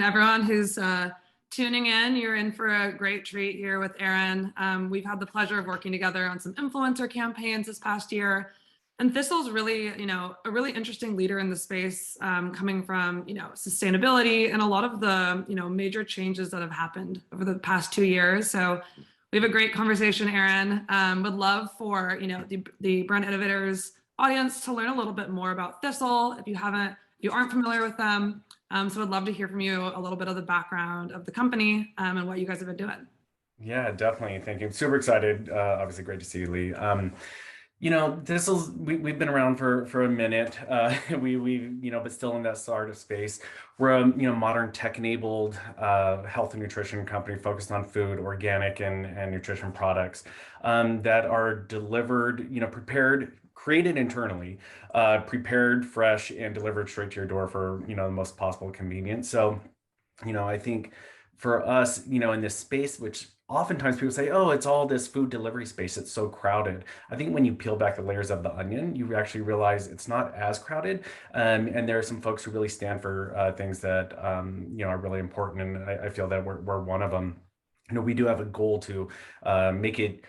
Everyone who's tuning in. You're in for a great treat here with Erin. We've had the pleasure of working together on some influencer campaigns this past year. And Thistle's really, a really interesting leader in the space, coming from, sustainability and a lot of the, major changes that have happened over the past 2 years. So we have a great conversation, Erin. Would love for, the Brand Innovators audience to learn a little bit more about Thistle if you aren't familiar with them. So I'd love to hear from you a little bit of the background of the company and what you guys have been doing. Yeah, definitely. Thank you. Super excited. Obviously, great to see you, Leigh. We've been around for a minute. But still in that startup space. We're a modern tech-enabled health and nutrition company focused on food, organic, and nutrition products that are delivered, prepared, created internally, prepared, fresh, and delivered straight to your door for the most possible convenience. So, I think for us, in this space, which oftentimes people say, oh, it's all this food delivery space, it's so crowded. I think when you peel back the layers of the onion, you actually realize it's not as crowded. And there are some folks who really stand for things that are really important, and I feel that we're one of them. We do have a goal to make it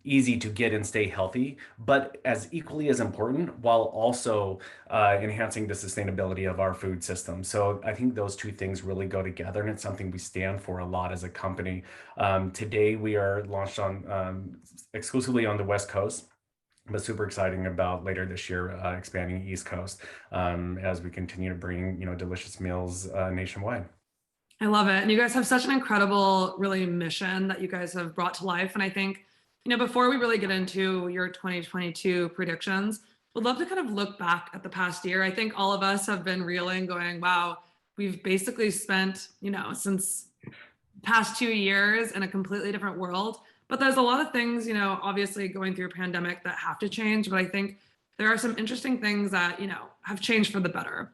easy to get and stay healthy, but as equally as important, while also enhancing the sustainability of our food system. So I think those two things really go together, and it's something we stand for a lot as a company. Today, we are launched on exclusively on the West Coast, but super exciting about later this year expanding East Coast as we continue to bring delicious meals nationwide. I love it. And you guys have such an incredible, really mission that you guys have brought to life. And I think, before we really get into your 2022 predictions, we'd love to kind of look back at the past year. I think all of us have been reeling, going, wow, we've basically spent, since past 2 years in a completely different world. But there's a lot of things, obviously going through a pandemic that have to change. But I think there are some interesting things that, have changed for the better.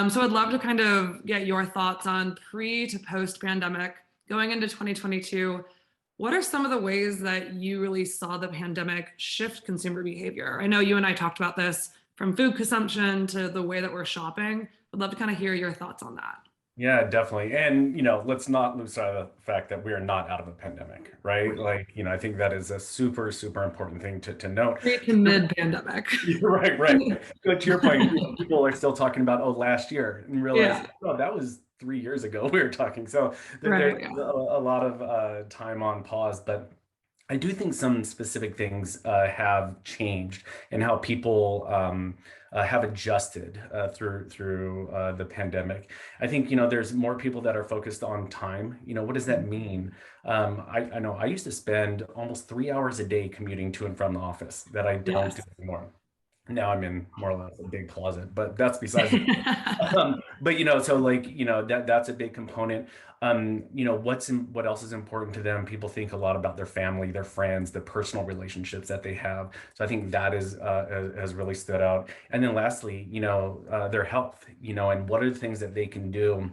So I'd love to kind of get your thoughts on pre to post pandemic going into 2022. What are some of the ways that you really saw the pandemic shift consumer behavior? I know you and I talked about this, from food consumption to the way that we're shopping. I'd love to kind of hear your thoughts on that. Yeah, definitely. And, let's not lose sight of the fact that we are not out of a pandemic, right? Like, I think that is a super, super important thing to note. Pre to mid pandemic. Right. But to your point, people are still talking about, last year, and realize, Yeah. oh, that was 3 years ago we were talking. So there's a lot of time on pause, but I do think some specific things have changed in how people have adjusted through the pandemic. I think there's more people that are focused on time. What does that mean? I know I used to spend almost 3 hours a day commuting to and from the office that I don't do anymore. Now I'm in more or less a big closet, but that's besides. But so that's a big component. What else is important to them? People think a lot about their family, their friends, the personal relationships that they have. So I think that has really stood out. And then lastly, their health, and what are the things that they can do.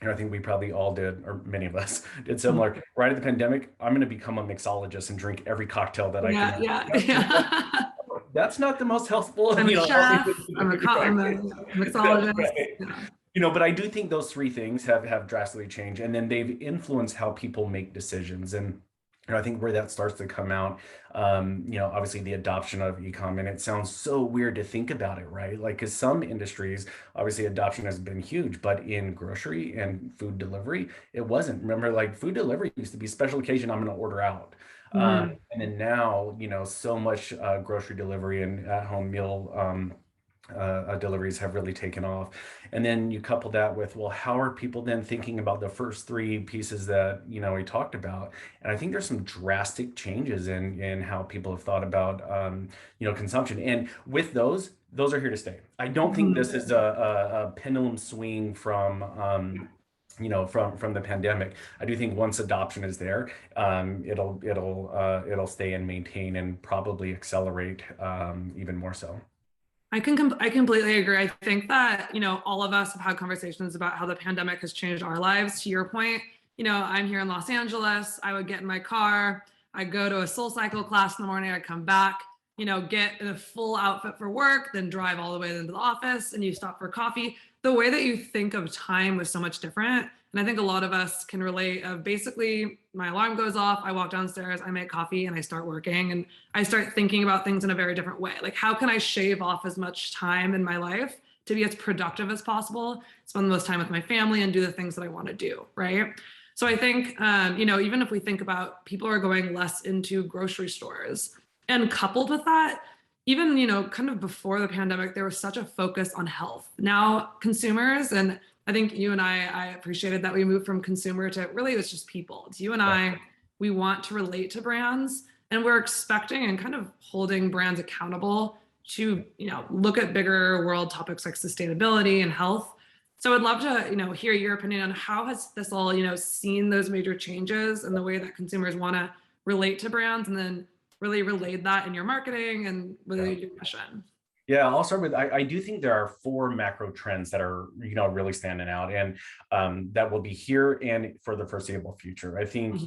And I think we probably all did, or many of us did similar. Right at the pandemic, I'm going to become a mixologist and drink every cocktail that I can. Yeah. That's not the most healthful. I'm a chef. I'm a mixologist. Right. But I do think those three things have drastically changed, and then they've influenced how people make decisions. And I think where that starts to come out, obviously the adoption of e-com, and it sounds so weird to think about it, right? Like, because some industries, obviously adoption has been huge, but in grocery and food delivery, it wasn't. Remember, like, food delivery used to be special occasion, I'm going to order out. And then now, so much grocery delivery and at-home meal deliveries have really taken off. And then you couple that with, well, how are people then thinking about the first three pieces that, we talked about? And I think there's some drastic changes in how people have thought about, consumption. And with those are here to stay. I don't think this is a pendulum swing from the pandemic. I do think once adoption is there, it'll stay and maintain and probably accelerate even more so. I completely agree. I think that, all of us have had conversations about how the pandemic has changed our lives. To your point, I'm here in Los Angeles. I would get in my car, I'd go to a SoulCycle class in the morning, I'd come back, get in a full outfit for work, then drive all the way into the office, and you stop for coffee. the way that you think of time was so much different. And I think a lot of us can relate of basically my alarm goes off, I walk downstairs, I make coffee and I start working and I start thinking about things in a very different way. Like how can I shave off as much time in my life to be as productive as possible, spend the most time with my family and do the things that I want to do, right? So I think, even if we think about people are going less into grocery stores and coupled with that, even, kind of before the pandemic, there was such a focus on health. Now consumers, and I think you and I appreciated that we moved from consumer to really it's just people. It's you and I, we want to relate to brands and we're expecting and kind of holding brands accountable to, look at bigger world topics like sustainability and health. So I'd love to, hear your opinion on how has Thistle, seen those major changes in the way that consumers want to relate to brands and then really relayed that in your marketing and really your mission. Yeah, I'll start with, I do think there are four macro trends that are, really standing out and that will be here and for the foreseeable future. I think,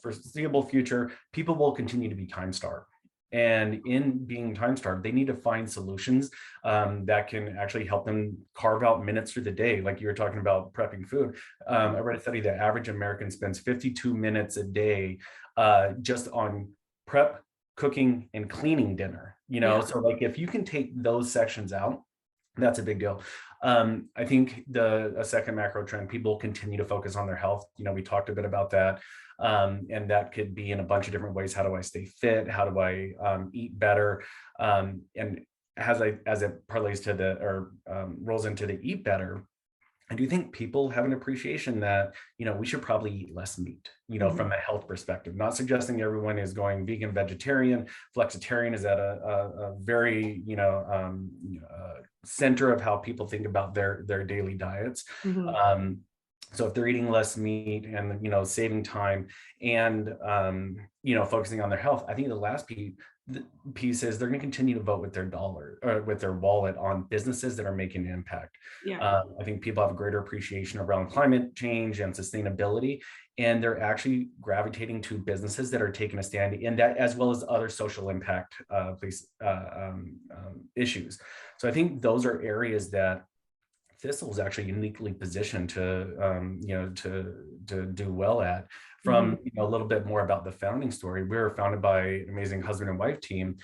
for foreseeable future, people will continue to be time starved. And in being time starved, they need to find solutions that can actually help them carve out minutes through the day. Like you were talking about prepping food. I read a study that average American spends 52 minutes a day just on prep, cooking, and cleaning dinner. So like if you can take those sections out, that's a big deal. I think a second macro trend, people continue to focus on their health. We talked a bit about that. And that could be in a bunch of different ways. How do I stay fit? How do I eat better? And as it parlays to rolls into the eat better, I do think people have an appreciation that, we should probably eat less meat, from a health perspective. Not suggesting everyone is going vegan, vegetarian. Flexitarian is at a very, center of how people think about their daily diets. So if they're eating less meat and, saving time and, focusing on their health, I think the last piece is they're going to continue to vote with their dollar or with their wallet on businesses that are making an impact. I think people have a greater appreciation around climate change and sustainability, and they're actually gravitating to businesses that are taking a stand in that, as well as other social impact issues. So I think those are areas that Thistle is actually uniquely positioned to do well at. From a little bit more about the founding story, we were founded by an amazing husband and wife team,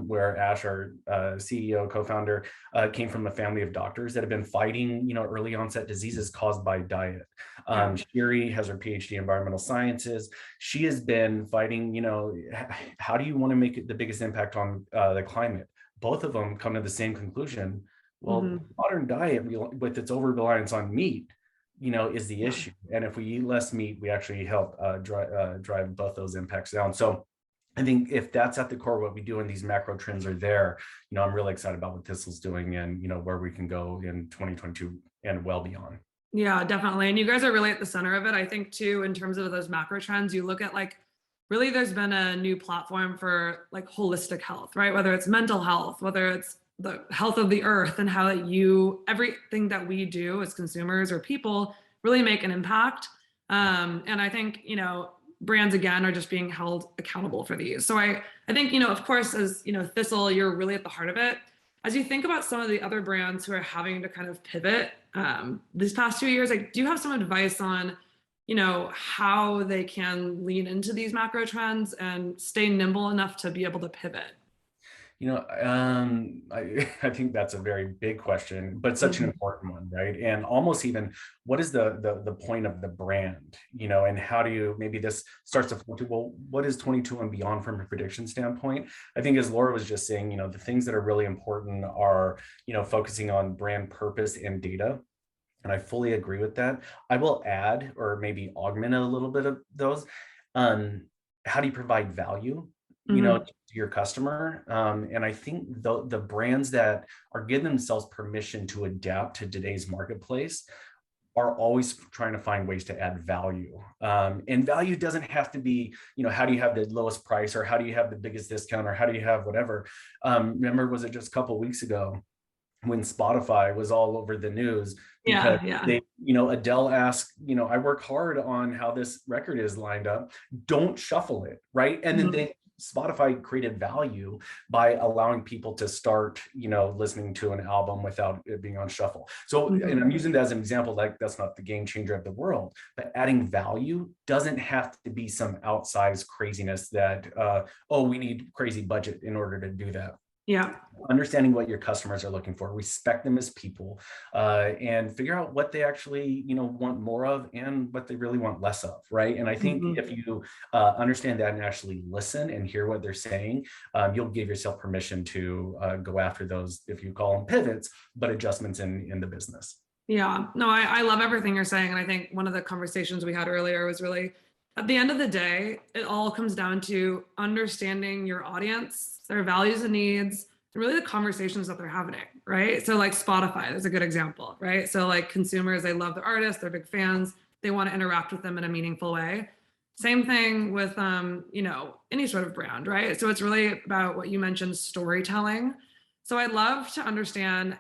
where Ash, our CEO, co-founder, came from a family of doctors that have been fighting early onset diseases caused by diet. Shiri has her PhD in environmental sciences. She has been fighting, how do you want to make the biggest impact on the climate? Both of them come to the same conclusion. Well, modern diet with its over reliance on meat, is the issue. And if we eat less meat, we actually help drive both those impacts down. So I think if that's at the core of what we do and these macro trends are there, I'm really excited about what Thistle's doing and, where we can go in 2022 and well beyond. Yeah, definitely. And you guys are really at the center of it. I think too, in terms of those macro trends, you look at really there's been a new platform for holistic health, right? Whether it's mental health, whether it's the health of the earth and how everything that we do as consumers or people really make an impact. And I think, brands again are just being held accountable for these. So I think, of course, as Thistle, you're really at the heart of it. As you think about some of the other brands who are having to kind of pivot these past 2 years, do you have some advice on, how they can lean into these macro trends and stay nimble enough to be able to pivot? I think that's a very big question, but such an important one, right? And almost even what is the point of the brand, and how do you, maybe this starts to flow to, well, what is 22 and beyond from a prediction standpoint? I think as Laura was just saying, the things that are really important are, focusing on brand purpose and data. And I fully agree with that. I will add, or maybe augment a little bit of those. How do you provide value? To your customer. And I think the brands that are giving themselves permission to adapt to today's marketplace are always trying to find ways to add value. And value doesn't have to be, how do you have the lowest price, or how do you have the biggest discount, or how do you have whatever. Remember, was it just a couple of weeks ago when Spotify was all over the news because they, Adele asked, I work hard on how this record is lined up. Don't shuffle it, right? And then Spotify created value by allowing people to start, listening to an album without it being on shuffle. So, and I'm using that as an example, like that's not the game changer of the world, but adding value doesn't have to be some outsized craziness that, we need crazy budget in order to do that. Yeah. Understanding what your customers are looking for, respect them as people, and figure out what they actually, want more of and what they really want less of, right? And I think if you understand that and actually listen and hear what they're saying, you'll give yourself permission to go after those, if you call them pivots, but adjustments in the business. Yeah, no, I love everything you're saying. And I think one of the conversations we had earlier was really, at the end of the day, it all comes down to understanding your audience, their values and needs, and really the conversations that they're having, right? So like Spotify is a good example, right? So like consumers, they love their artists, they're big fans, they want to interact with them in a meaningful way. Same thing with, any sort of brand, right? So it's really about what you mentioned, storytelling. So I'd love to understand,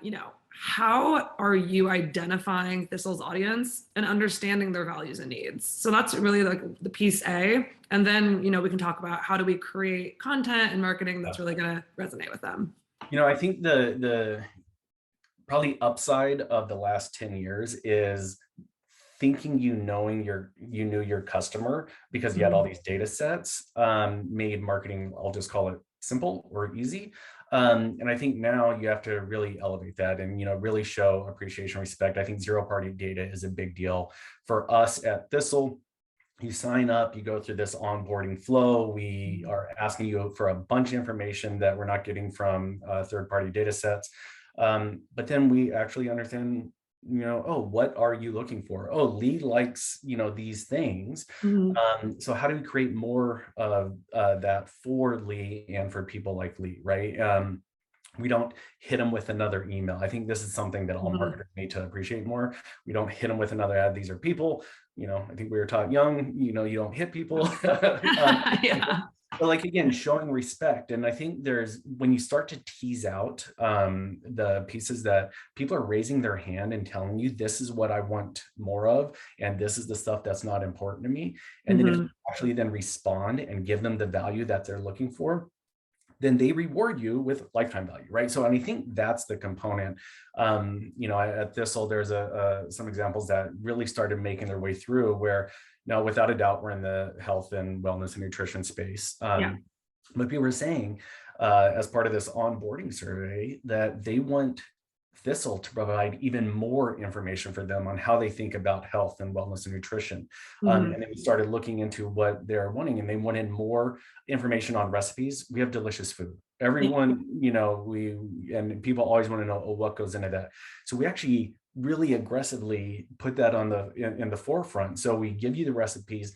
how are you identifying Thistle's audience and understanding their values and needs? So that's really like the piece A. And then, we can talk about how do we create content and marketing that's really going to resonate with them. I think the probably upside of the last 10 years is thinking you knew your customer because you had all these data sets, made marketing, I'll just call it simple or easy. And I think now you have to really elevate that and, really show appreciation, respect. I think zero-party data is a big deal for us at Thistle. You sign up, you go through this onboarding flow. We are asking you for a bunch of information that we're not getting from third-party data sets. But then we actually understand, what are you looking for? Oh, Leigh likes, these things. So how do we create more of that for Leigh and for people like Leigh, right? We don't hit them with another email. I think this is something that all marketers need to appreciate more. We don't hit them with another ad. These are people, I think we were taught young, you don't hit people. Yeah. But like, again, showing respect. And I think when you start to tease out the pieces that people are raising their hand and telling you, this is what I want more of, and this is the stuff that's not important to me. And then if you actually then respond and give them the value that they're looking for, then they reward you with lifetime value, right? So, I think that's the component. At Thistle, there's some examples that really started making their way through where, now, without a doubt, we're in the health and wellness and nutrition space. But people were saying, as part of this onboarding survey, that they want Thistle to provide even more information for them on how they think about health and wellness and nutrition. And then we started looking into what they're wanting, and they wanted more information on recipes. We have delicious food. Everyone, and people always want to know, what goes into that. So we actually really aggressively put that in the forefront. So we give you the recipes.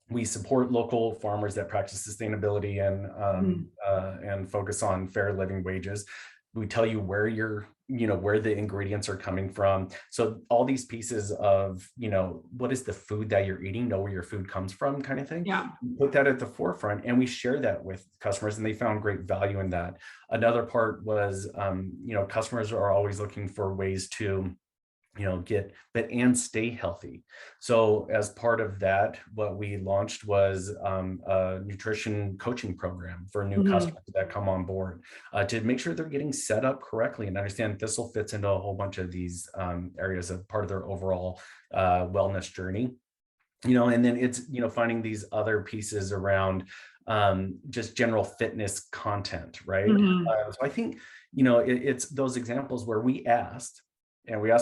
We support local farmers that practice sustainability and focus on fair living wages. We tell you where where the ingredients are coming from. So all these pieces of, what is the food that you're eating, know where your food comes from, kind of thing. Yeah. Put that at the forefront, and we share that with customers, and they found great value in that. Another part was, customers are always looking for ways to get fit and stay healthy. So as part of that, what we launched was a nutrition coaching program for new customers that come on board to make sure they're getting set up correctly and understand Thistle fits into a whole bunch of these areas of part of their overall wellness journey. And then it's, finding these other pieces around just general fitness content, right? So I think, it's those examples where we asked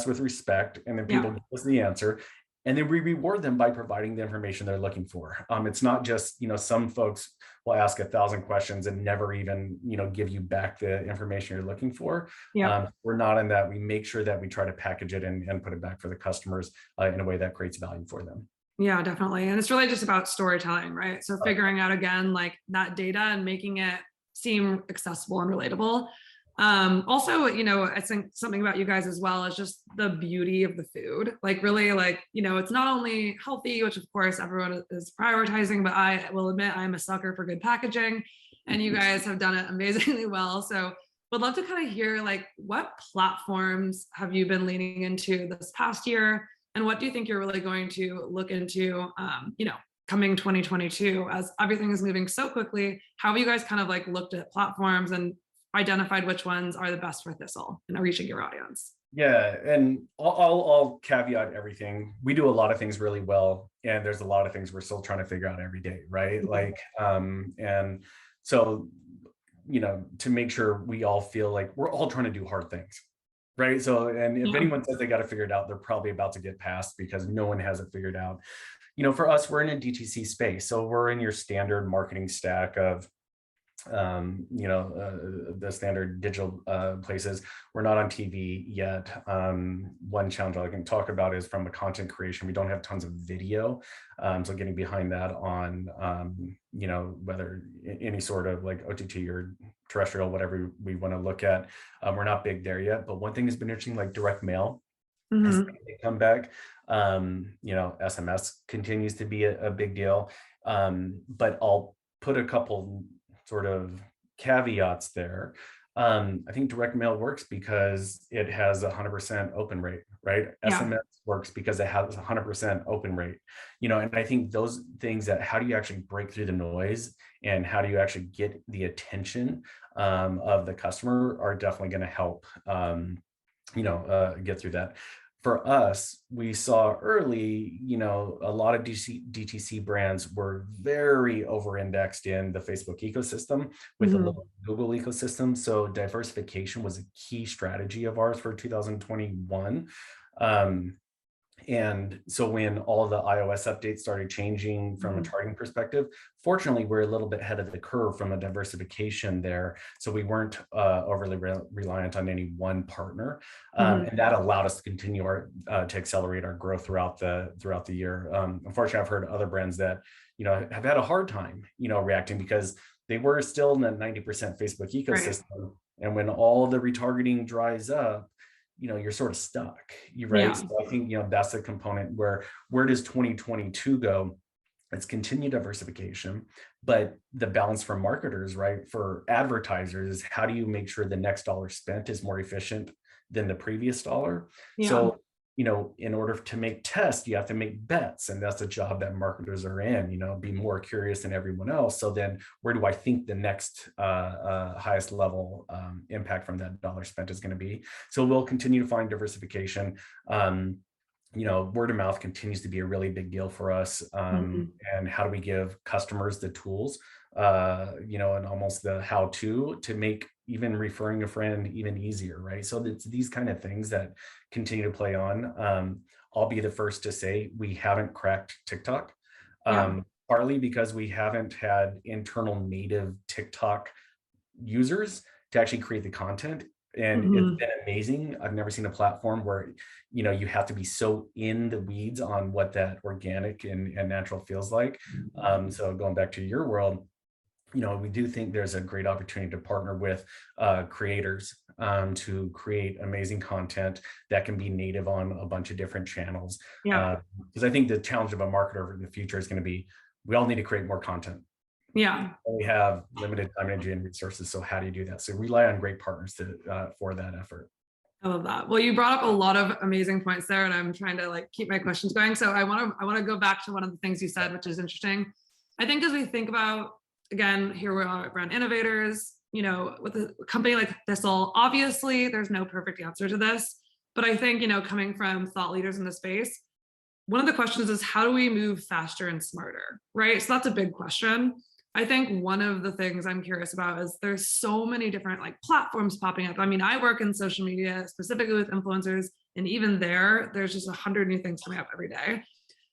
with respect, and then people give us the answer, and then we reward them by providing the information they're looking for. It's not just, some folks will ask 1,000 questions and never even, give you back the information you're looking for. We're not in that. We make sure that we try to package it and put it back for the customers in a way that creates value for them. Yeah, definitely. And it's really just about storytelling, right? So figuring out, again, like that data and making it seem accessible and relatable. Also, I think something about you guys as well is just the beauty of the food. Like really, it's not only healthy, which of course everyone is prioritizing, but I will admit I'm a sucker for good packaging, and you guys have done it amazingly well. So would love to kind of hear, what platforms have you been leaning into this past year? And what do you think you're really going to look into, coming 2022, as everything is moving so quickly, how have you guys kind of like looked at platforms and identified which ones are the best for Thistle and reaching your audience? Yeah, and I'll caveat everything. We do a lot of things really well, and there's a lot of things we're still trying to figure out every day, right? Like, and so, to make sure we all feel like we're all trying to do hard things, right? So, and if Yeah. anyone says they got to figure it out, they're probably about to get past because no one has it figured out. For us, we're in a DTC space, so we're in your standard marketing stack of the standard digital places. We're not on TV yet. One challenge I can talk about is from a content creation. We don't have tons of video. So getting behind that on, whether any sort of like OTT or terrestrial, whatever we want to look at, we're not big there yet. But one thing has been interesting, like direct mail has made a comeback. SMS continues to be a big deal. But I'll put a couple sort of caveats there. I think direct mail works because it has 100% open rate, right? Yeah. SMS works because it has 100% open rate, and I think those things that how do you actually break through the noise and how do you actually get the attention of the customer are definitely going to help, get through that. For us, we saw early, a lot of DTC brands were very over-indexed in the Facebook ecosystem with a little Google ecosystem. So diversification was a key strategy of ours for 2021. And so when all the iOS updates started changing from a targeting perspective, fortunately, we're a little bit ahead of the curve from a diversification there. So we weren't overly reliant on any one partner. And that allowed us to continue to accelerate our growth throughout the year. Unfortunately, I've heard other brands that, have had a hard time, reacting because they were still in the 90% Facebook ecosystem. Right. And when all the retargeting dries up, you're sort of stuck, right? Yeah. So I think, that's a component where does 2022 go? It's continued diversification, but the balance for marketers, right? For advertisers is how do you make sure the next dollar spent is more efficient than the previous dollar? Yeah. So, in order to make tests, you have to make bets. And that's the job that marketers are in, be more curious than everyone else. So then where do I think the next highest level impact from that dollar spent is going to be? So we'll continue to find diversification. Word of mouth continues to be a really big deal for us. And how do we give customers the tools, and almost the how-to make even referring a friend even easier, right? So it's these kind of things that continue to play on. I'll be the first to say we haven't cracked TikTok, partly because we haven't had internal native TikTok users to actually create the content. And it's been amazing. I've never seen a platform where, you have to be so in the weeds on what that organic and natural feels like. So going back to your world, we do think there's a great opportunity to partner with creators to create amazing content that can be native on a bunch of different channels. Because I think the challenge of a marketer in the future is going to be, we all need to create more content. Yeah. We have limited time, energy, and resources. So how do you do that? So rely on great partners for that effort. I love that. Well, you brought up a lot of amazing points there, and I'm trying to keep my questions going. So I want to go back to one of the things you said, which is interesting. I think as we think about, again, here we are at Brand Innovators, with a company like Thistle, obviously there's no perfect answer to this, but I think, coming from thought leaders in the space, one of the questions is how do we move faster and smarter, right? So that's a big question. I think one of the things I'm curious about is there's so many different platforms popping up. I mean, I work in social media, specifically with influencers, and even there's just 100 new things coming up every day.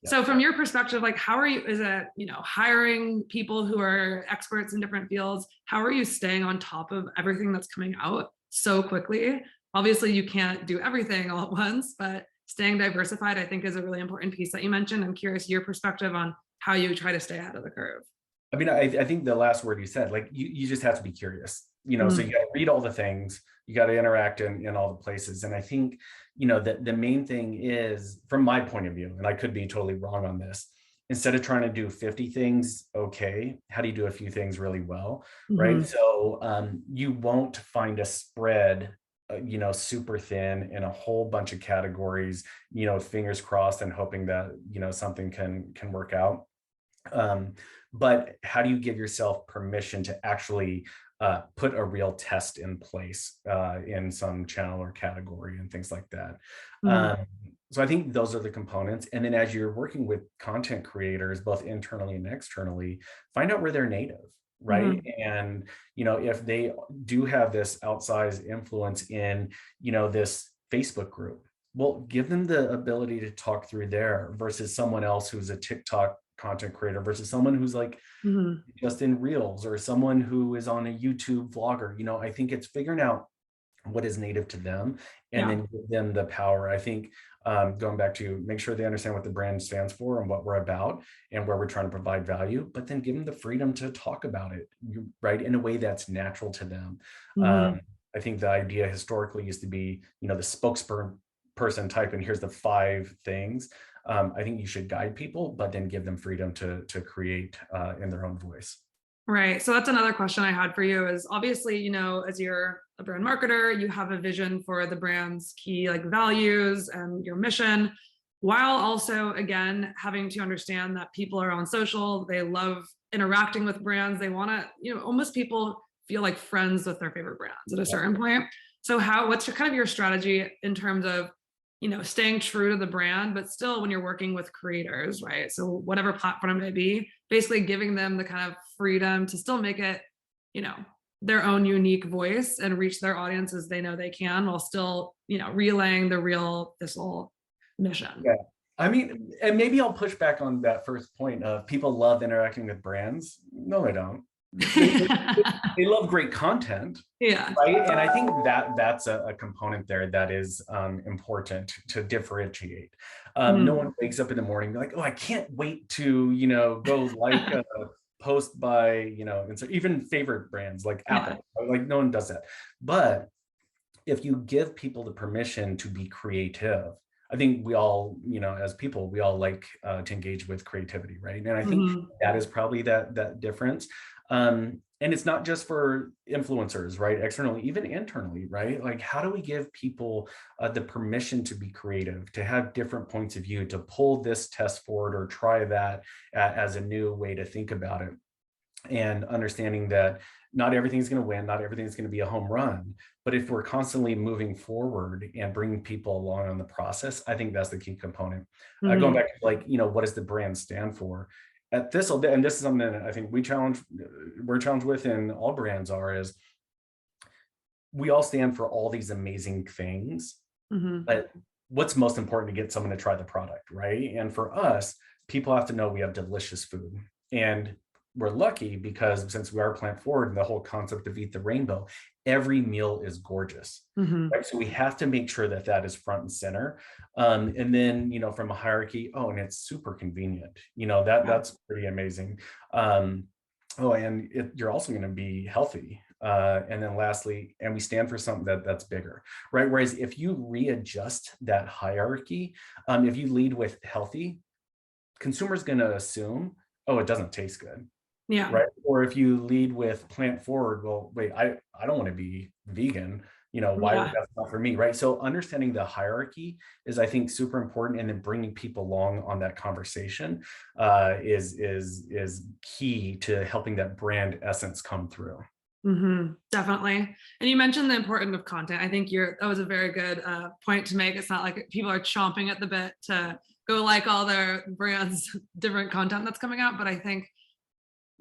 Yeah. So from your perspective, how are you, is it, hiring people who are experts in different fields? How are you staying on top of everything that's coming out so quickly? Obviously you can't do everything all at once, but staying diversified, I think, is a really important piece that you mentioned. I'm curious your perspective on how you try to stay ahead of the curve. I mean, I think the last word you said, you just have to be curious, so you got to read all the things, you got to interact in all the places. And I think, the main thing is, from my point of view, and I could be totally wrong on this, instead of trying to do 50 things, okay, how do you do a few things really well, right? So you won't find a spread, super thin in a whole bunch of categories, fingers crossed and hoping that, something can work out. But how do you give yourself permission to actually put a real test in place in some channel or category and things like that? Mhm. So I think those are the components. And then as you're working with content creators, both internally and externally, find out where they're native, right? Mhm. And, if they do have this outsized influence in, this Facebook group, well, give them the ability to talk through there versus someone else who's a TikTok content creator versus someone who's like Mhm. just in reels or someone who is on a YouTube vlogger. I think it's figuring out what is native to them and Yeah. then give them the power. I think going back to make sure they understand what the brand stands for and what we're about and where we're trying to provide value, but then give them the freedom to talk about it, right, in a way that's natural to them. Mhm. I think the idea historically used to be, the spokesperson type, and here's the 5 things. I think you should guide people, but then give them freedom to create in their own voice. Right. So that's another question I had for you is obviously, as you're a brand marketer, you have a vision for the brand's key like values and your mission, while also, again, having to understand that people are on social, they love interacting with brands. They want to, almost people feel like friends with their favorite brands at a certain point. So what's your kind of your strategy in terms of, staying true to the brand, but still when you're working with creators, right? So whatever platform it may be, basically giving them the kind of freedom to still make it, you know, their own unique voice and reach their audience as they know they can while still, relaying the real Thistle mission. Yeah. I mean, and maybe I'll push back on that first point of people love interacting with brands. No, they don't. They love great content, Yeah. right? And I think that's a component there that is important to differentiate. No Mhm. one wakes up in the morning like, oh, I can't wait to, go like a post by, even favorite brands like Yeah. Apple. Like no one does that. But if you give people the permission to be creative, I think we all, as people, we all like to engage with creativity, right? And I think Mhm. that is probably that difference. And it's not just for influencers, right? Externally, even internally, right? Like, how do we give people the permission to be creative, to have different points of view, to pull this test forward or try that as a new way to think about it? And understanding that not everything's going to win, not everything's going to be a home run. But if we're constantly moving forward and bringing people along on the process, I think that's the key component. Going Mhm. back to like, what does the brand stand for? At Thistle, and this is something that I think we're challenged with, and all brands is we all stand for all these amazing things, Mhm. but what's most important to get someone to try the product, right? And for us, people have to know we have delicious food. And we're lucky because since we are plant forward and the whole concept of eat the rainbow, every meal is gorgeous, Mhm. right? So we have to make sure that that is front and center. And then, from a hierarchy, oh, and it's super convenient, Yeah. that's pretty amazing. Oh, and you're also going to be healthy. And then lastly, and we stand for something that's bigger, right? Whereas if you readjust that hierarchy, if you lead with healthy, consumers going to assume, oh, it doesn't taste good, Yeah. right? Or if you lead with plant forward, well, wait, I don't want to be vegan. Why would Yeah. that's not for me, right? So understanding the hierarchy is, I think, super important, and then bringing people along on that conversation is key to helping that brand essence come through. Definitely. And you mentioned the importance of content. I think that was a very good point to make. It's not like people are chomping at the bit to go like all their brands' different content that's coming out. But I think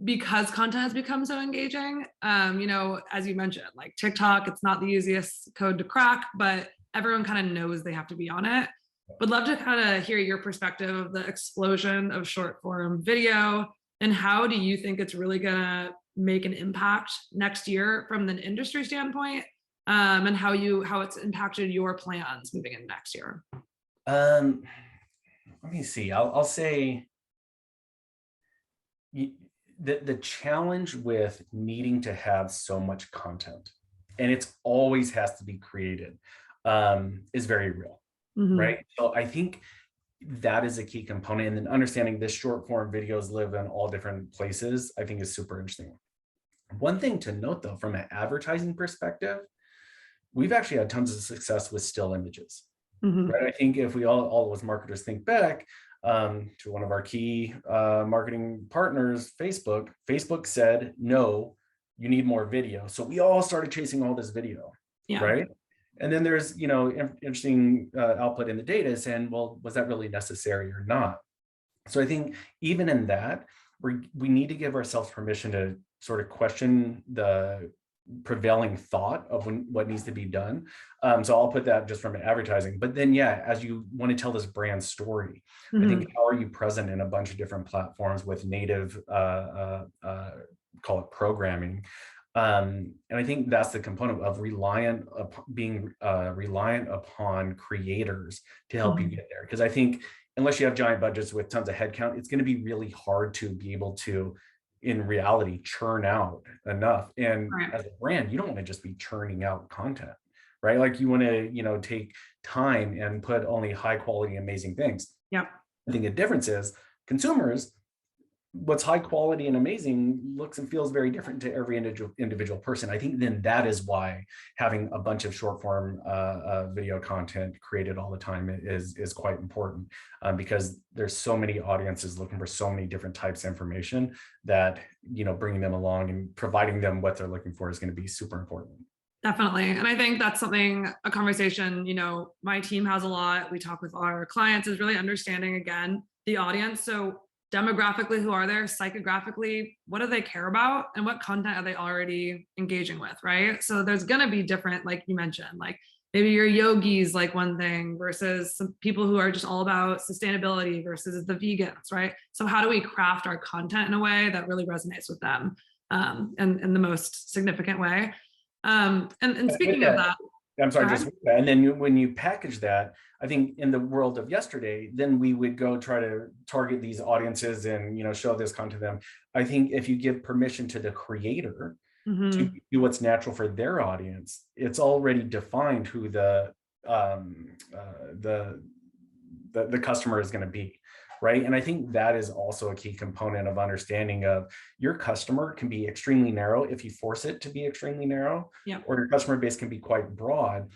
because content has become so engaging, as you mentioned, like TikTok, it's not the easiest code to crack, but everyone kind of knows they have to be on it. Would love to kind of hear your perspective of the explosion of short form video and how do you think it's really gonna make an impact next year from an industry standpoint, and how it's impacted your plans moving into next year. Um, Let me see. I'll say y- the challenge with needing to have so much content, and it's always has to be created, is very real, Hmm. right? So I think that is a key component, and then understanding this short form videos live in all different places, I think is super interesting. One thing to note though, from an advertising perspective, we've actually had tons of success with still images. Mhm. right? I think if we all as marketers think back to one of our key marketing partners, Facebook said, no, you need more video. So we all started chasing all this video, Yeah. right? And then there's, interesting output in the data saying, well, was that really necessary or not? So I think even in that, we need to give ourselves permission to sort of question the prevailing thought of what needs to be done. So I'll put that just from advertising. But then, yeah, as you want to tell this brand story, I think Mhm. how are you present in a bunch of different platforms with native, call it programming, and I think that's the component of being reliant upon creators to help you Mhm. get there. Because I think unless you have giant budgets with tons of headcount, it's going to be really hard to be able to, in reality, churn out enough. And Right. as a brand, you don't want to just be churning out content, right? Like you want to, take time and put only high quality, amazing things. Yep. I think the difference is consumers, what's high quality and amazing looks and feels very different to every individual person. I think then that is why having a bunch of short form video content created all the time is quite important, because there's so many audiences looking for so many different types of information that bringing them along and providing them what they're looking for is going to be super important. Definitely. And I think that's something, a conversation, my team has a lot. We talk with our clients is really understanding again the audience. So demographically, who are they? Psychographically, what do they care about? And what content are they already engaging with? Right. So there's gonna be different, like you mentioned, like maybe your yogis like one thing versus some people who are just all about sustainability versus the vegans, right? So how do we craft our content in a way that really resonates with them and in the most significant way? And With speaking of that, that, I'm go sorry, just ahead. with that. And then when you package that, I think in the world of yesterday, then we would go try to target these audiences and show this content to them. I think if you give permission to the creator to Mhm. do what's natural for their audience, it's already defined who um, uh, the the customer is going to be, right? And I think that is also a key component of understanding of your customer can be extremely narrow if you force it to be extremely narrow, Yeah. or your customer base can be quite broad,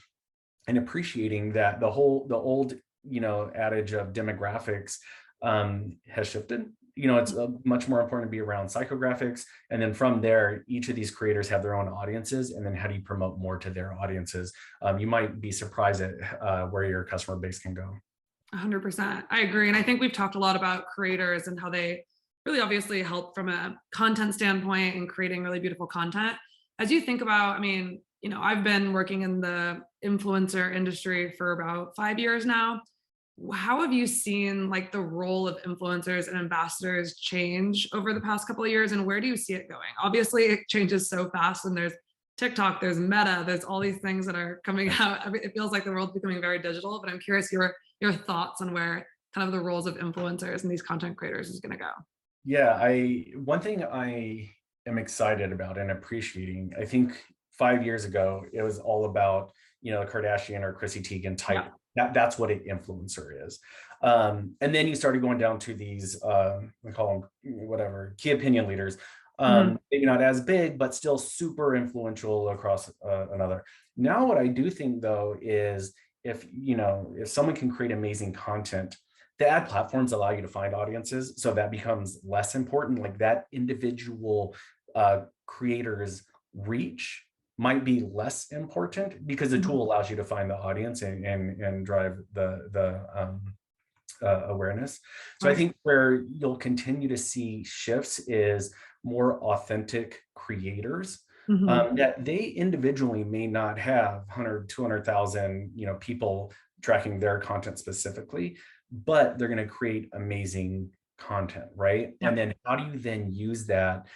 and appreciating that the old adage of demographics has shifted. It's much more important to be around psychographics, and then from there each of these creators have their own audiences, and then how do you promote more to their audiences? You might be surprised at where your customer base can go. 100%. I agree. And I think we've talked a lot about creators and how they really obviously help from a content standpoint and creating really beautiful content. As you think about, I mean, I've been working in the influencer industry for about 5 years now. How have you seen like the role of influencers and ambassadors change over the past couple of years, and where do you see it going? Obviously it changes so fast, and there's TikTok, there's Meta, there's all these things that are coming out. It feels like the world's becoming very digital, but I'm curious your thoughts on where kind of the roles of influencers and these content creators is going to go. Yeah, I one thing I am excited about and appreciating, I think 5 years ago, it was all about, Kardashian or Chrissy Teigen Yeah. type. That's what an influencer is. And then you started going down to these, we call them whatever, key opinion leaders. Mhm. Maybe not as big, but still super influential across another. Now, what I do think though is if someone can create amazing content, the ad platforms allow you to find audiences, so that becomes less important. Like that individual creator's reach might be less important because the Mhm. tool allows you to find the audience and drive the awareness. So I Right. think where you'll continue to see shifts is more authentic creators, Mhm. that they individually may not have 100, 200,000, people tracking their content specifically, but they're going to create amazing content, right? And Yep. then how do you then use that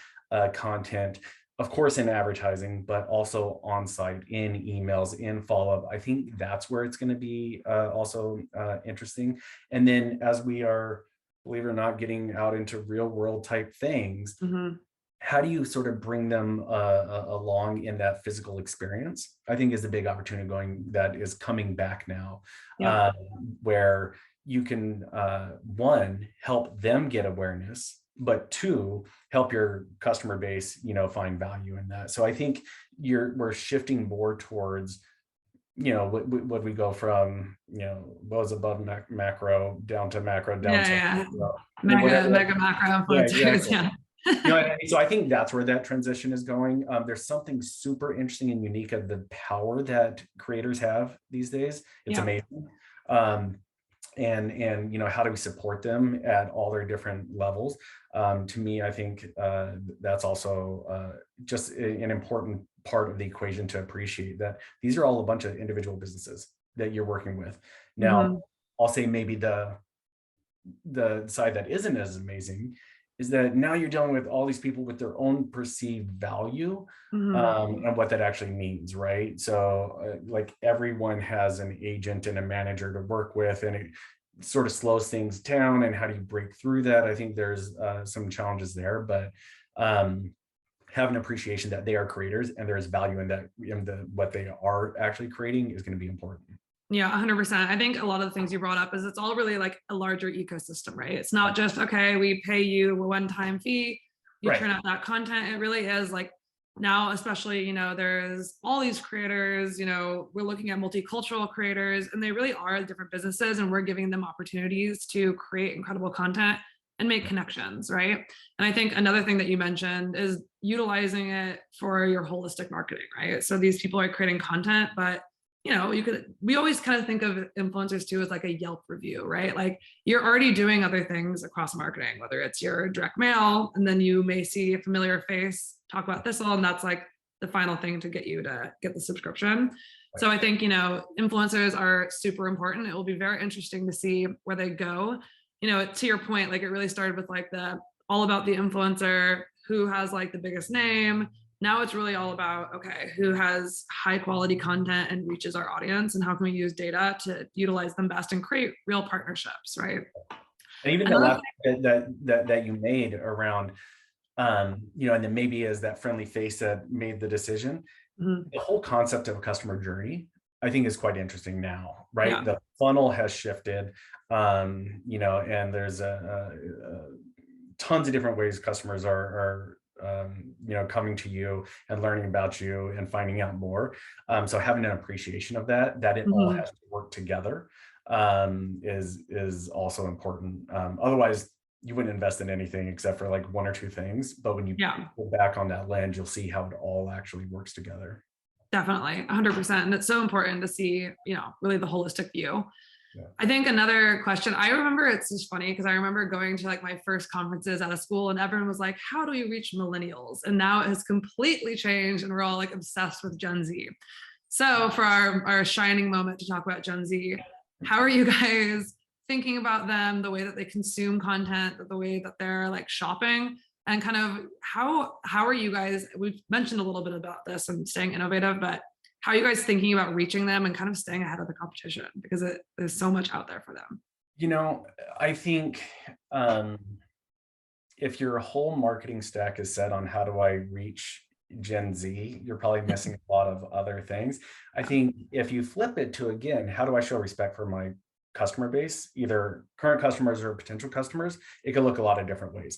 content, of course, in advertising, but also on site, in emails, in follow up? I think that's where it's going to be also interesting. And then as we are, believe it or not, getting out into real world type things, Mhm. how do you sort of bring them along in that physical experience? I think is a big opportunity going that is coming back now, Yep. uh, where you can one, help them get awareness, but two, help your customer base find value in that. So I think we're shifting more towards would we go from, what was above macro down to macro down Yeah, to, yeah. whatever. Mega macro Yeah, influencers. exactly. Yeah. So I think that's where that transition is going. There's something super interesting and unique of the power that creators have these days. It's Yeah. amazing. Um, and how do we support them at all their different levels? To me, I think that's also just an important part of the equation to appreciate, that these are all a bunch of individual businesses that you're working with. Now, Hmm. I'll say maybe the side that isn't as amazing is that now you're dealing with all these people with their own perceived value, Hmm. and what that actually means, right? So like everyone has an agent and a manager to work with, and it sort of slows things down. And how do you break through that? I think there's some challenges there, but have an appreciation that they are creators and there is value in that, in what they are actually creating, is going to be important. Yeah, 100%. I think a lot of the things you brought up is it's all really like a larger ecosystem, right? It's not just, okay, we pay you a one-time fee, you Right. turn out that content. It really is like now, especially, there's all these creators, we're looking at multicultural creators, and they really are different businesses, and we're giving them opportunities to create incredible content and make connections, right? And I think another thing that you mentioned is utilizing it for your holistic marketing, right? So these people are creating content, but we always kind of think of influencers too as like a Yelp review, right? Like you're already doing other things across marketing, whether it's your direct mail, and then you may see a familiar face talk about Thistle, and that's like the final thing to get you to get the subscription. So I think, influencers are super important. It will be very interesting to see where they go. To your point, like it really started with like the all about the influencer, who has like the biggest name. Now it's really all about, okay, who has high quality content and reaches our audience, and how can we use data to utilize them best and create real partnerships, right? And even the Another last that you made around, and then maybe as that friendly face that made the decision, thing, the whole concept of a customer journey, I think, is quite interesting now, right? yeah, The funnel has shifted, and there's tons of different ways customers are coming to you and learning about you and finding out more. So having an appreciation of that it all mhm. has to work together, is also important. Otherwise, you wouldn't invest in anything except for like one or two things. But when you Yeah, go back on that lens, you'll see how it all actually works together. definitely 100%. And it's so important to see, really the holistic view. Yeah. I think another question, I remember, it's just funny because I remember going to like my first conferences out of school, and everyone was like, how do we reach millennials? And now it has completely changed, and we're all like obsessed with Gen Z. So for our shining moment to talk about Gen Z, how are you guys thinking about them, the way that they consume content, the way that they're like shopping, and kind of how are you guys, we've mentioned a little bit about this and staying innovative, but how are you guys thinking about reaching them and kind of staying ahead of the competition, because there's so much out there for them? I think, if your whole marketing stack is set on how do I reach Gen Z, you're probably missing a lot of other things. I think if you flip it to, again, how do I show respect for my customer base, either current customers or potential customers, it could look a lot of different ways.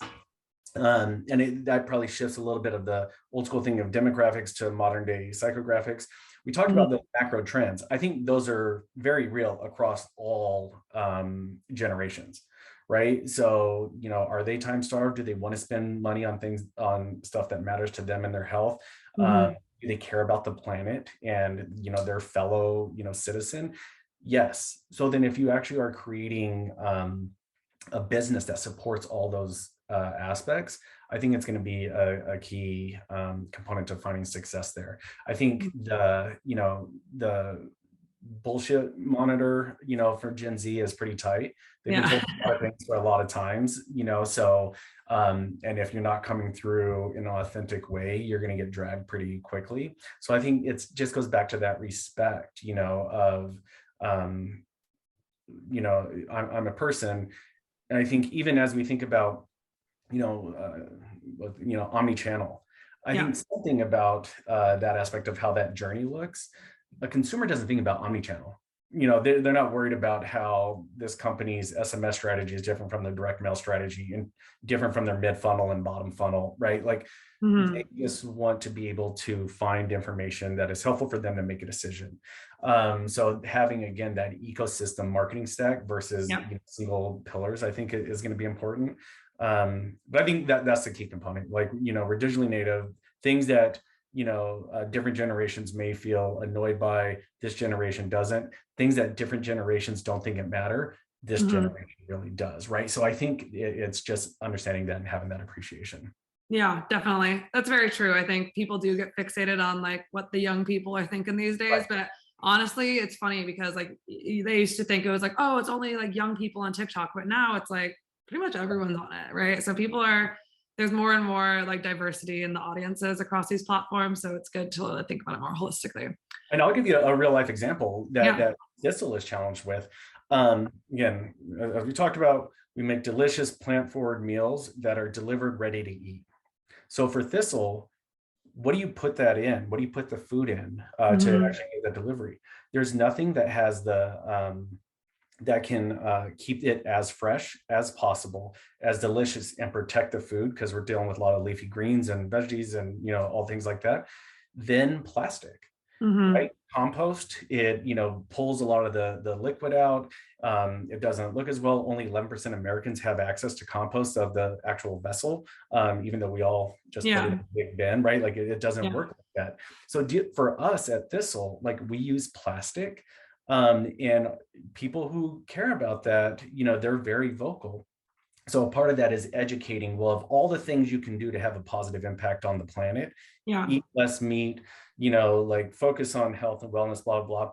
That probably shifts a little bit of the old school thing of demographics to modern day psychographics. We talked Mhm. about the macro trends. I think those are very real across all generations, right? So, are they time starved? Do they want to spend money on things, on stuff that matters to them and their health? Mhm. Do they care about the planet and, their fellow, citizen? Yes. So then if you actually are creating a business that supports all those aspects, I think it's going to be a key component to finding success there. I think the bullshit monitor, for Gen Z is pretty tight. They've been Yeah. told a lot of things for a lot of times, so and if you're not coming through in an authentic way, you're going to get dragged pretty quickly. So I think it just goes back to that respect, of I'm a person. And I think even as we think about, omni-channel, I Yeah. think something about that aspect of how that journey looks, a consumer doesn't think about omni-channel. they're not worried about how this company's SMS strategy is different from their direct mail strategy and different from their mid funnel and bottom funnel, right? Like they just want to be able to find information that is helpful for them to make a decision. So having, again, that ecosystem marketing stack versus single pillars, I think is going to be important. But I think that's the key component. Like, we're digitally native, things that different generations may feel annoyed by, this generation doesn't. Things that different generations don't think it matter, this generation really does, right? So I think it's just understanding that and having that appreciation. Yeah, definitely. That's very true. I think people do get fixated on like what the young people are thinking these days, but honestly, it's funny because like they used to think it was like, oh, it's only like young people on TikTok, but now it's like pretty much everyone's on it, right? So there's more and more like diversity in the audiences across these platforms. So it's good to think about it more holistically. And I'll give you a real life example that Thistle is challenged with. Again, as we talked about, we make delicious plant-forward meals that are delivered ready to eat. So for Thistle, what do you put that in? What do you put the food in to actually get the delivery? There's nothing that has that can keep it as fresh as possible, as delicious, and protect the food, because we're dealing with a lot of leafy greens and veggies and all things like that. Then plastic, right? Compost, it pulls a lot of the liquid out. It doesn't look as well. Only 11% of Americans have access to compost of the actual vessel, even though we all just put it in a big bin, right? Like it doesn't work like that. So for us at Thistle, like we use plastic, and people who care about that, they're very vocal. So a part of that is educating, well, of all the things you can do to have a positive impact on the planet, eat less meat, like focus on health and wellness, blah, blah.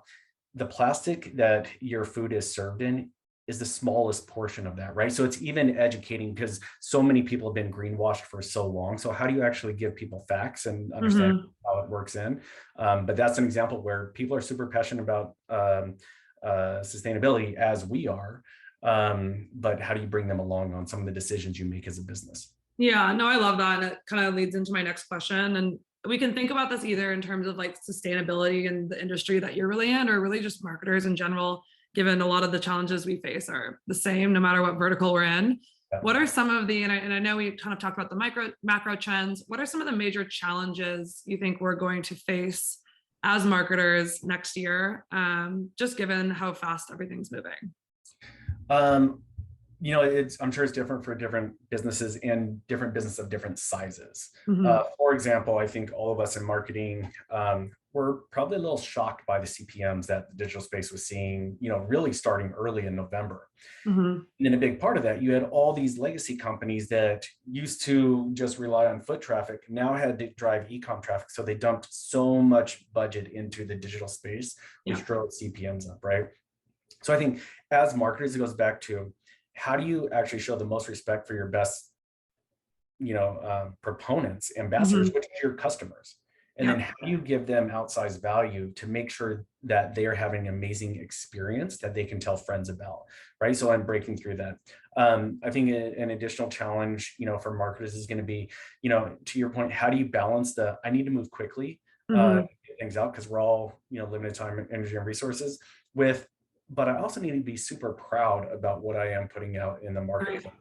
The plastic that your food is served in is the smallest portion of that, right? So it's even educating, because so many people have been greenwashed for so long. So how do you actually give people facts and understand how it works in? But that's an example where people are super passionate about sustainability, as we are. But how do you bring them along on some of the decisions you make as a business? Yeah, no, I love that. And it kind of leads into my next question. And we can think about this either in terms of like sustainability in the industry that you're really in, or really just marketers in general, given a lot of the challenges we face are the same no matter what vertical we're in. What are some of the, and I know we kind of talked about the macro trends, what are some of the major challenges you think we're going to face as marketers next year, just given how fast everything's moving? I'm sure it's different for different businesses and different businesses of different sizes. For example, I think all of us in marketing were probably a little shocked by the CPMs that the digital space was seeing, really starting early in November. And then a big part of that, you had all these legacy companies that used to just rely on foot traffic, now had to drive e-com traffic. So they dumped so much budget into the digital space, which drove CPMs up, right? So I think as marketers, it goes back to, how do you actually show the most respect for your best, proponents, ambassadors, which is your customers? And then how do you give them outsized value to make sure that they are having an amazing experience that they can tell friends about, right? So I'm breaking through that. I think an additional challenge, for marketers is going to be, to your point, how do you balance I need to move quickly, get things out, because we're all, limited time, energy, and resources but I also need to be super proud about what I am putting out in the marketplace.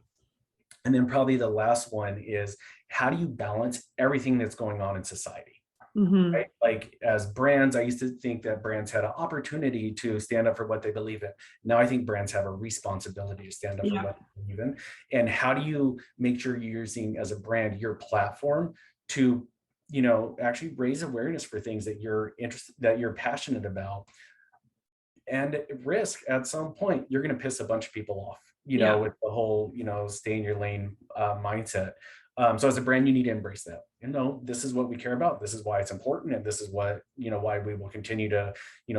And then probably the last one is, how do you balance everything that's going on in society? Right? Like as brands, I used to think that brands had an opportunity to stand up for what they believe in. Now I think brands have a responsibility to stand up for what they believe in. And how do you make sure you're using, as a brand, your platform to, actually raise awareness for things that you're interested, that you're passionate about? And risk, at some point, you're going to piss a bunch of people off, with the whole, stay in your lane mindset. So as a brand, you need to embrace that. This is what we care about. This is why it's important. And this is what, why we will continue to,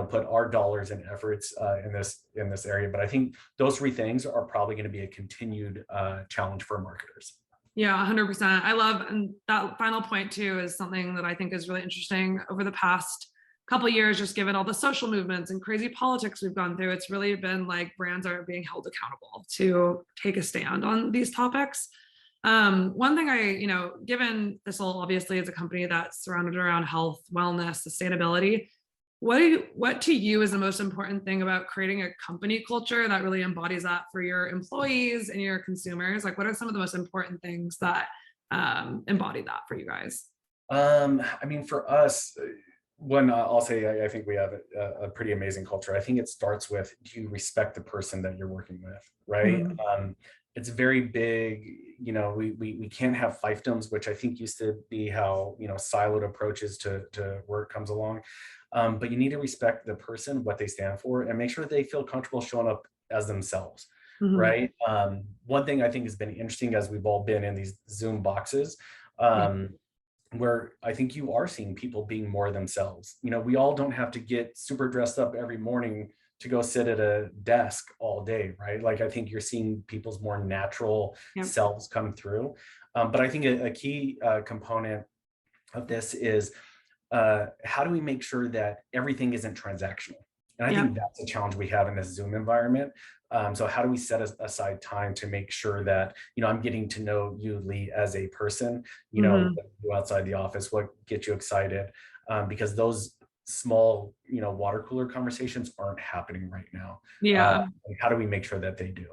put our dollars and efforts in this area. But I think those three things are probably going to be a continued challenge for marketers. Yeah, 100%. I love, and that final point too is something that I think is really interesting over the past couple of years, just given all the social movements and crazy politics we've gone through. It's really been like brands are being held accountable to take a stand on these topics. One thing given Thistle obviously is a company that's surrounded around health, wellness, sustainability, what to you is the most important thing about creating a company culture that really embodies that for your employees and your consumers? Like, what are some of the most important things that embody that for you guys? I mean, for us, one, I'll say I think we have a pretty amazing culture. I think it starts with, do you respect the person that you're working with, right? Mhm. It's very big. We can't have fiefdoms, which I think used to be how siloed approaches to work comes along. But you need to respect the person, what they stand for, and make sure they feel comfortable showing up as themselves, Mhm. right? One thing I think has been interesting as we've all been in these Zoom boxes. Yeah. Um, where I think you are seeing people being more themselves. We all don't have to get super dressed up every morning to go sit at a desk all day, right? Like I think you're seeing people's more natural Yeah. selves come through. But I think a key component of this is how do we make sure that everything isn't transactional? And I Yeah. think that's a challenge we have in this Zoom environment. So how do we set aside time to make sure that, I'm getting to know you, Leigh, as a person, Mhm. what you do outside the office, what gets you excited? Because those small, water cooler conversations aren't happening right now. Yeah. And how do we make sure that they do?